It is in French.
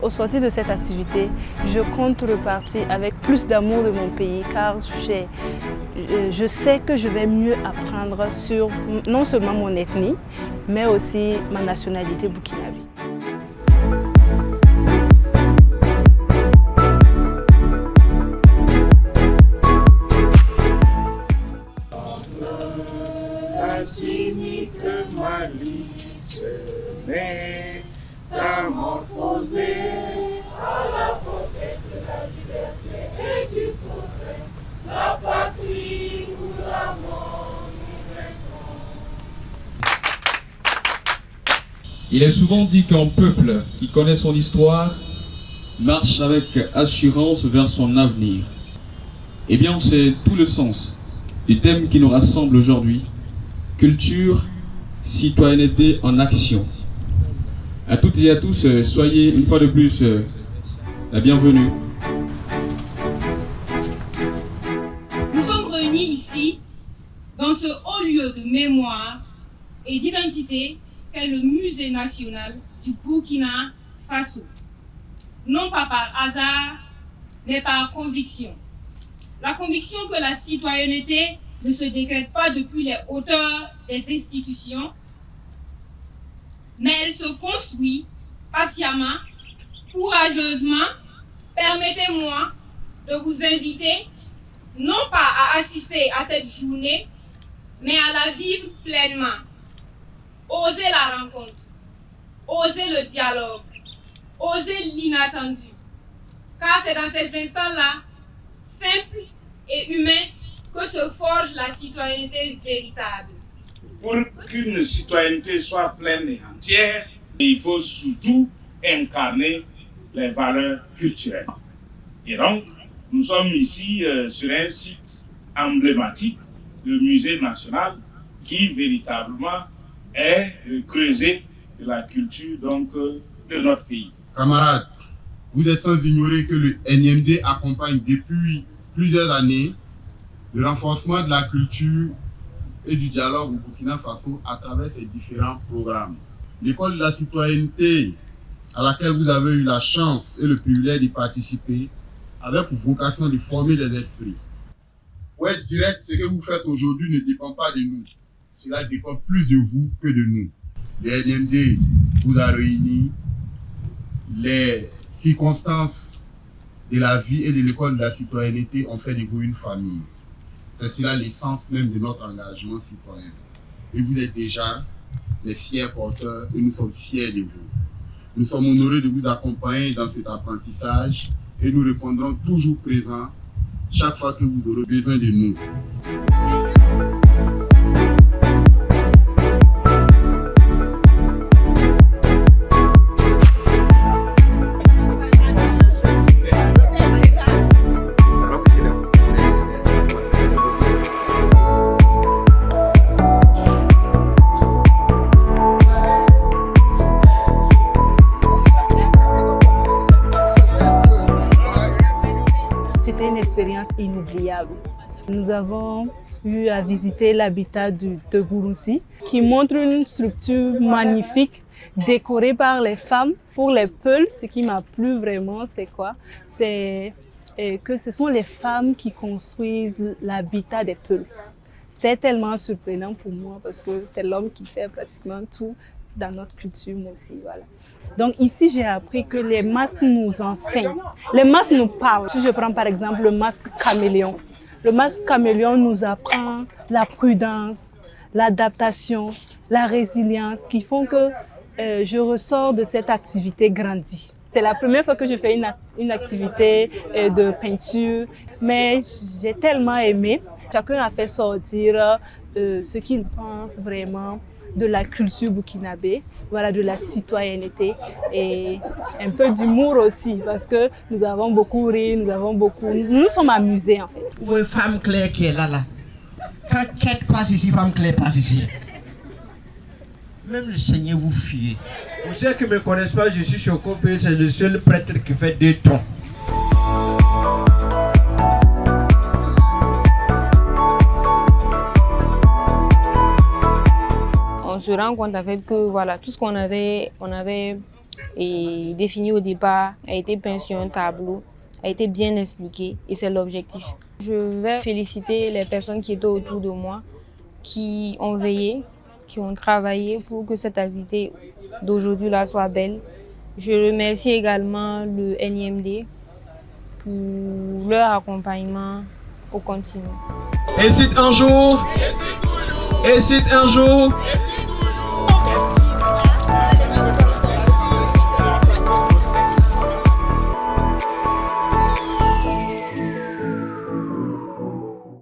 Au sortir de cette activité, je compte repartir avec plus d'amour de mon pays car je sais que je vais mieux apprendre sur non seulement mon ethnie, mais aussi ma nationalité burkinabé. À la conquête de la liberté et du progrès, la patrie ou la mort nous vaincrons. Il est souvent dit qu'un peuple qui connaît son histoire marche avec assurance vers son avenir. Eh bien, c'est tout le sens du thème qui nous rassemble aujourd'hui. Culture, citoyenneté en action. À toutes et à tous, soyez une fois de plus la bienvenue. Nous sommes réunis ici, dans ce haut lieu de mémoire et d'identité qu'est le Musée national du Burkina Faso. Non pas par hasard, mais par conviction. La conviction que la citoyenneté ne se décrète pas depuis les hauteurs des institutions, mais elle se construit patiemment, courageusement. Permettez-moi de vous inviter, non pas à assister à cette journée, mais à la vivre pleinement. Osez la rencontre, osez le dialogue, osez l'inattendu. Car c'est dans ces instants-là, simples et humains, que se forge la citoyenneté véritable. Pour qu'une citoyenneté soit pleine et entière, il faut surtout incarner les valeurs culturelles. Et donc, nous sommes ici sur un site emblématique, le Musée national, qui véritablement est le creuset de la culture de notre pays. Camarades, vous êtes sans ignorer que le NMD accompagne depuis plusieurs années le renforcement de la culture et du dialogue au Burkina Faso à travers ses différents programmes. L'école de la citoyenneté à laquelle vous avez eu la chance et le privilège d'y participer avait pour vocation de former les esprits. Pour être direct, ce que vous faites aujourd'hui ne dépend pas de nous. Cela dépend plus de vous que de nous. Le NMD vous a réunis, les circonstances de la vie et de l'école de la citoyenneté ont fait de vous une famille. C'est cela l'essence même de notre engagement citoyen. Et vous êtes déjà les fiers porteurs et nous sommes fiers de vous. Nous sommes honorés de vous accompagner dans cet apprentissage et nous répondrons toujours présents chaque fois que vous aurez besoin de nous. C'était une expérience inoubliable. Nous avons eu à visiter l'habitat de Gouroussi qui montre une structure magnifique décorée par les femmes. Pour les Peuls, ce qui m'a plu vraiment, c'est quoi? C'est que ce sont les femmes qui construisent l'habitat des Peuls. C'est tellement surprenant pour moi parce que c'est l'homme qui fait pratiquement tout dans notre culture aussi. Voilà. Donc ici, j'ai appris que les masques nous enseignent, les masques nous parlent. Si je prends par exemple le masque caméléon, le masque caméléon nous apprend la prudence, l'adaptation, la résilience qui font que je ressors de cette activité grandie. C'est la première fois que je fais une activité de peinture, mais j'ai tellement aimé. Chacun a fait sortir ce qu'il pense vraiment de la culture burkinabé, voilà, de la citoyenneté et un peu d'humour aussi parce que nous avons beaucoup ri, nous sommes amusés en fait. Vous voyez femme claire qui est là. Quand quête passe ici, femme claire passe ici. Même le Seigneur vous fie. Pour ceux qui ne me connaissent pas, je suis Chokopé, c'est le seul prêtre qui fait 2 tons. On se rend compte en fait que voilà, tout ce qu'on avait est défini au départ, a été peint sur un tableau, a été bien expliqué et c'est l'objectif. Je vais féliciter les personnes qui étaient autour de moi, qui ont veillé, qui ont travaillé pour que cette activité d'aujourd'hui là soit belle. Je remercie également le NIMD pour leur accompagnement au continu. Et c'est un jour,